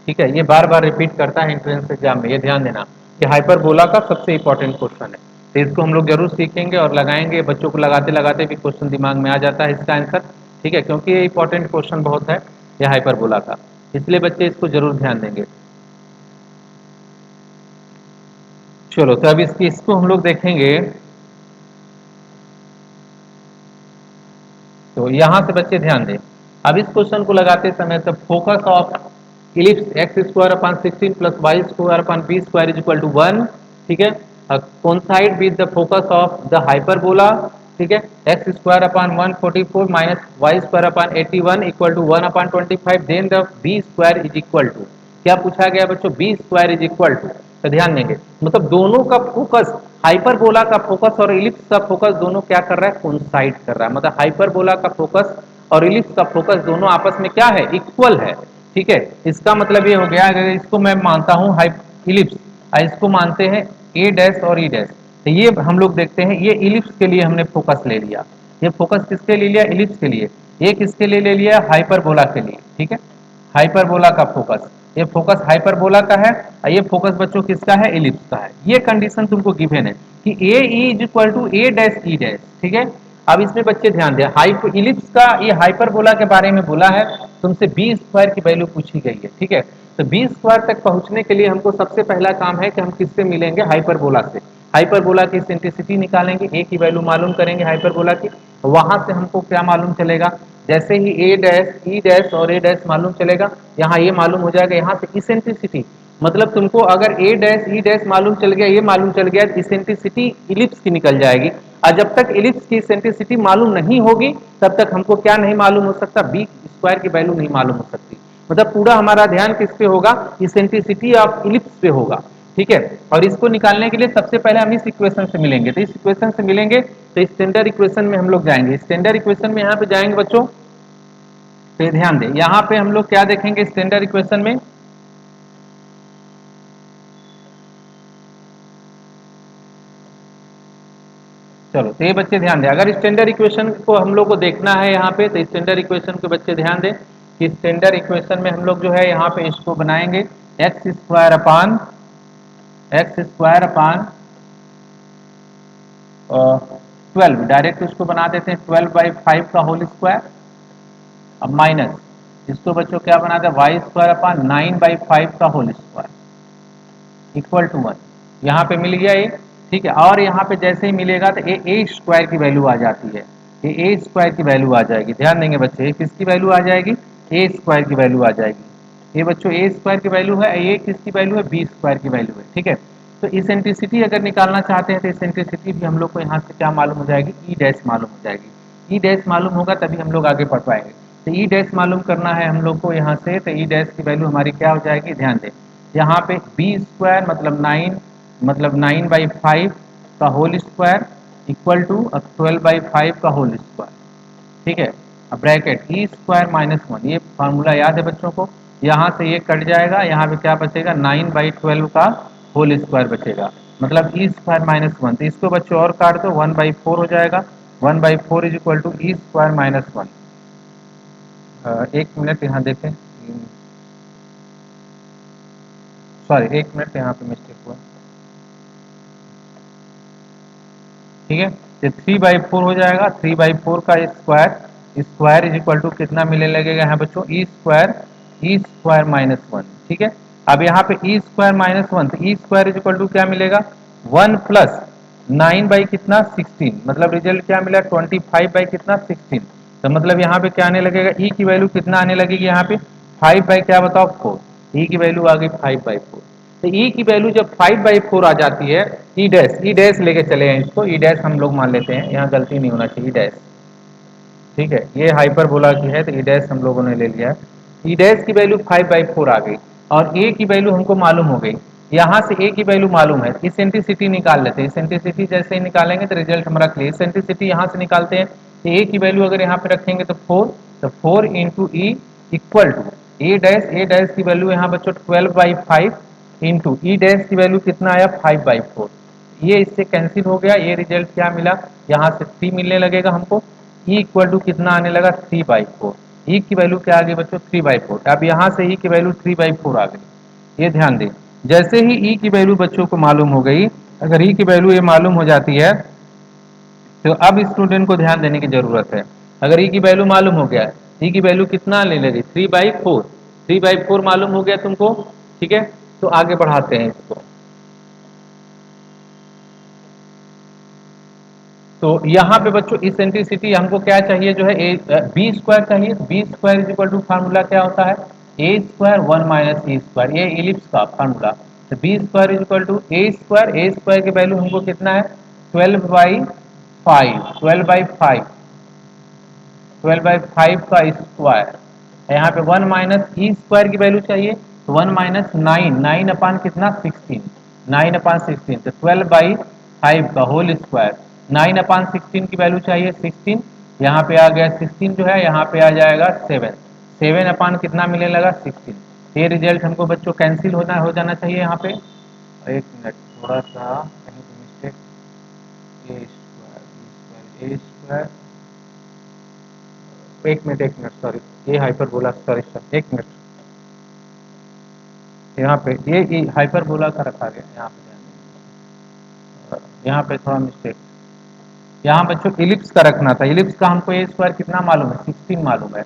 ठीक है, ये बार बार रिपीट करता है एंट्रेंस एग्जाम में, ये ध्यान देना। ये हाइपरबोला का सबसे इंपॉर्टेंट क्वेश्चन है, तो इसको हम लोग जरूर सीखेंगे और लगाएंगे। बच्चों को लगाते लगाते भी क्वेश्चन दिमाग में आ जाता है इसका आंसर, ठीक है, क्योंकि ये इंपॉर्टेंट क्वेश्चन बहुत है ये हाइपरबोला का, इसलिए बच्चे इसको जरूर ध्यान देंगे। चलो तो अब इसको हम लोग देखेंगे। तो यहां से बच्चे ध्यान दें, अब इस क्वेश्चन को लगाते समय तो focus of ellipse x square upon 16 plus y square upon b square is equal to 1, ठीक है, coincide with the focus of the hyperbola, ठीक है, x square upon 144 minus Y square upon 81 equal to 1 upon 25, then the b square is equal to, क्या पूछा गया बच्चों, b square is equal to, तो ध्यान देंगे मतलब दोनों का फोकस, हाइपरबोला का फोकस और इलिप्स का फोकस दोनों क्या कर रहा है, कोइंसाइड कर रहा है, मतलब हाइपरबोला का फोकस और इलिप्स का फोकस दोनों आपस में क्या है, इक्वल है, ठीक है। इसका मतलब ये हो गया, अगर इसको मैं मानता हूं इलिप्स, इसको मानते हैं ए डैश और ई डैश, तो ये हम लोग देखते हैं, ये इलिप्स के लिए हमने फोकस ले लिया, ये फोकस किसके लिए लिया, इलिप्स के लिए, ये किसके लिए ले लिया, हाइपरबोला के लिए, ठीक है, हाइपरबोला का फोकस, ये फोकस हाइपरबोला का है और ये फोकस बच्चों किसका है, इलिप्स का है। ये कंडीशन तुमको गिवन है कि A is equal to A dash E dash, ठीक है। अब इसमें बच्चे ध्यान दें, इलिप्स का ये हाइपरबोला के बारे में बोला है, तुमसे बी स्क्वायर की वैल्यू पूछी गई है, ठीक है, तो बी स्क्वायर तक पहुंचने के लिए हमको सबसे पहला काम है कि हम किससे मिलेंगे, हाइपरबोला से, हाइपरबोला की सेंट्रिसिटी निकालेंगे, ए की वैल्यू मालूम करेंगे हाइपरबोला की, वहां से हमको क्या मालूम चलेगा, जैसे ही ए डैश ई डैश और ए डैश मालूम चलेगा, यहाँ ये मालूम हो जाएगा, यहाँ से इसेंट्रिसिटी, मतलब तुमको अगर ए डैश ई डैश मालूम चल गया, ये मालूम चल गया, इसेंट्रिसिटी इलिप्स की निकल जाएगी, और जब तक इलिप्स की इसेंट्रिसिटी मालूम नहीं होगी तब तक हमको क्या नहीं मालूम हो सकता, बी स्क्वायर की वैल्यू नहीं मालूम हो सकती, मतलब पूरा हमारा ध्यान किस पे होगा, इसेंट्रिसिटी ऑफ इलिप्स पे होगा, ठीक है। और इसको निकालने के लिए सबसे पहले हम इस इक्वेशन से मिलेंगे, तो इस इक्वेशन से मिलेंगे तो स्टैंडर्ड इक्वेशन में हम लोग जाएंगे, स्टैंडर्ड इक्वेशन में यहाँ पे जाएंगे बच्चों, तो ध्यान दें यहाँ पे हम लोग क्या देखेंगे स्टैंडर्ड इक्वेशन में, चलो तो ये बच्चे ध्यान दें, अगर स्टैंडर्ड इक्वेशन को हम लोग को देखना है यहाँ पे, तो स्टैंडर्ड इक्वेशन के बच्चे ध्यान दें कि स्टैंडर्ड इक्वेशन में हम लोग जो है यहाँ पे इसको बनाएंगे एक्स स्क्वायर अपान 12, डायरेक्ट उसको बना देते हैं 12/5 का होल स्क्वायर, अब माइनस इसको बच्चों क्या बनाते हैं, वाई स्क्वायर अपान 9/5 का होल स्क्वायर इक्वल टू 1, यहाँ पे मिल गया ये, ठीक है, और यहाँ पे जैसे ही मिलेगा तो ए स्क्वायर की वैल्यू आ जाती है, ये ए स्क्वायर की वैल्यू आ जाएगी, ध्यान देंगे बच्चे, ये किसकी वैल्यू आ जाएगी, ए स्क्वायर की वैल्यू आ जाएगी, ये बच्चों ए स्क्वायर की वैल्यू है, ये किसकी वैल्यू है, बी स्क्वायर की वैल्यू है, ठीक है। तो इसेंट्रिसिटी अगर निकालना चाहते हैं तो इसेंट्रिसिटी भी हम लोग को यहाँ से क्या मालूम हो जाएगी, ई डैश मालूम हो जाएगी, ई डैश मालूम होगा तभी हम लोग आगे बढ़ पाएंगे, तो ई डैश मालूम करना है हम लोग को यहाँ से, तो ई डैश की वैल्यू हमारी क्या हो जाएगी, ध्यान दें यहाँ पे बी स्क्वायर मतलब 9/5 का होल स्क्वायर इक्वल टू 12/5 का होल स्क्वायर, ठीक है, अब ब्रैकेट ई स्क्वायर -1, ये फार्मूला याद है बच्चों को, यहाँ से ये कट जाएगा, यहाँ पे क्या बचेगा 9/12 का होल स्क्वायर बचेगा, मतलब ई स्क्वायर -1, तो इसको बच्चों और काट दो 1/4 हो जाएगा, 1/4 is equal to e square -1, एक मिनट यहाँ देखें, सॉरी एक मिनट यहाँ पे मिस्टेक हुआ, ठीक है, ये 3/4 हो जाएगा, 3/4 का square, square is equal to कितना मिलने लगेगा यहाँ बच्चों, ई स्क्वायर -1, ठीक है। अब यहाँ पे ई स्क्वायर -1, तो ई स्क्वायर इज इक्वल टू क्या मिलेगा, 1 प्लस 9 कितना 16, मतलब रिजल्ट क्या मिला 25 कितना 16, तो मतलब यहाँ पे क्या आने लगेगा, ई की वैल्यू कितना आने लगेगी यहाँ पे 5 क्या बताओ 4, ई की वैल्यू आ गई 5/4, तो ई की वैल्यू जब 5/4 आ जाती है, ई डैश लेके चले हैं इसको, ई डैश हम लोग मान लेते हैं, यहाँ गलती नहीं होना चाहिए, ई डैश, ठीक है, ये हाइपरबोला की है तो ई डैश हम लोगों ने ले लिया है, ई डैश की वैल्यू 5/4 आ गई, और ए की वैल्यू हमको मालूम हो गई, यहाँ से ए की वैल्यू मालूम है, इसेंट्रिसिटी निकाल लेते हैं, इसेंट्रिसिटी जैसे ही निकालेंगे तो रिजल्ट हमारा क्लियर, इसेंट्रिसिटी यहाँ से निकालते हैं, तो ए की वैल्यू अगर यहाँ पे रखेंगे तो 4, तो 4 into e equal to A dash की वैल्यू यहाँ बच्चों 12/5 इंटू ई डैश की वैल्यू कितना आया 5/4, ये इससे कैंसिल हो गया, ये रिजल्ट क्या मिला, यहाँ से 3 मिलने लगेगा हमको, ई इक्वल टू कितना आने लगा 3/4, ई की वैल्यू क्या आ गई बच्चों 3/4, अब यहाँ से ई की वैल्यू 3/4 आ गई, ये ध्यान दें, जैसे ही ई की वैल्यू बच्चों को मालूम हो गई, अगर ई की वैल्यू ये मालूम हो जाती है तो अब स्टूडेंट को ध्यान देने की जरूरत है। अगर ई की वैल्यू मालूम हो गया, ई की वैल्यू कितना ले लेगी 3/4, 3/4 मालूम हो गया तुमको, ठीक है। तो आगे बढ़ाते हैं इसको। तो यहाँ पे बच्चों इसेंट्रिसिटी हमको क्या चाहिए, जो है बी स्क्वायर चाहिए। B square is equal to formula क्या होता है, a square 1 minus e square, ये इलिप्स का फार्मूला। तो b square is equal to A square, A square की वैल्यू हमको कितना है 12/5, 12/5, 12/5 का स्क्वायर। यहाँ पे 1 माइनस ई स्क्वायर की वैल्यू चाहिए, तो 1 माइनस 9, 9 अपान कितना 16, 9/16, तो 12/5 का होल स्क्वायर। 9/16 की वैल्यू चाहिए 16, यहाँ पे आ गया 16 जो है, यहाँ पे आ जाएगा 7, 7 अपान कितना मिलने लगा 16। ये रिजल्ट हमको बच्चों कैंसिल हो जाना चाहिए यहाँ पे। एक मिनट, थोड़ा सा कहीं पे मिस्टेक, ए स्क्वायर बी स्क्वायर ए स्क्वायर, एक मिनट सॉरी, ये हाइपरबोला, सॉरी सर एक मिनट, यहाँ पे ये हाइपरबोला का रखा गया, यहाँ पे यहाँ पे थोड़ा मिस्टेक। यहाँ बच्चों इलिप्स का रखना था, इलिप्स का हमको ए स्क्वायर कितना मालूम है 16 मालूम है,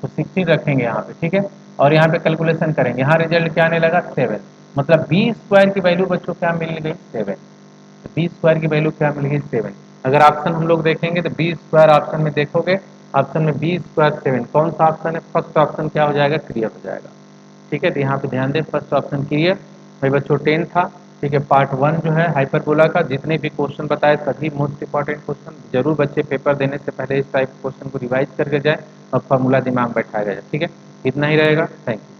तो 16 रखेंगे यहाँ पे, ठीक है। और यहाँ पे कैलकुलेशन करेंगे, यहाँ रिजल्ट क्या आने लगा 7, मतलब बी स्क्वायर की वैल्यू बच्चों क्या मिल गई 7। तो बी स्क्वायर की वैल्यू क्या मिल गई 7। अगर ऑप्शन हम लोग देखेंगे तो बी स्क्वायर ऑप्शन में देखोगे, ऑप्शन में बी स्क्वायर 7, कौन सा ऑप्शन है, फर्स्ट ऑप्शन क्या हो जाएगा, क्लियर हो जाएगा। ठीक है, तो यहाँ पे ध्यान दें, फर्स्ट ऑप्शन क्लियर। भाई बच्चों 10 था, ठीक है। पार्ट 1 जो है हाइपरबोला का, जितने भी क्वेश्चन बताए सभी मोस्ट इंपॉर्टेंट क्वेश्चन, जरूर बच्चे पेपर देने से पहले इस टाइप क्वेश्चन को रिवाइज करके जाए और फॉर्मूला दिमाग बैठाया जाए, ठीक है। इतना ही रहेगा, थैंक यू।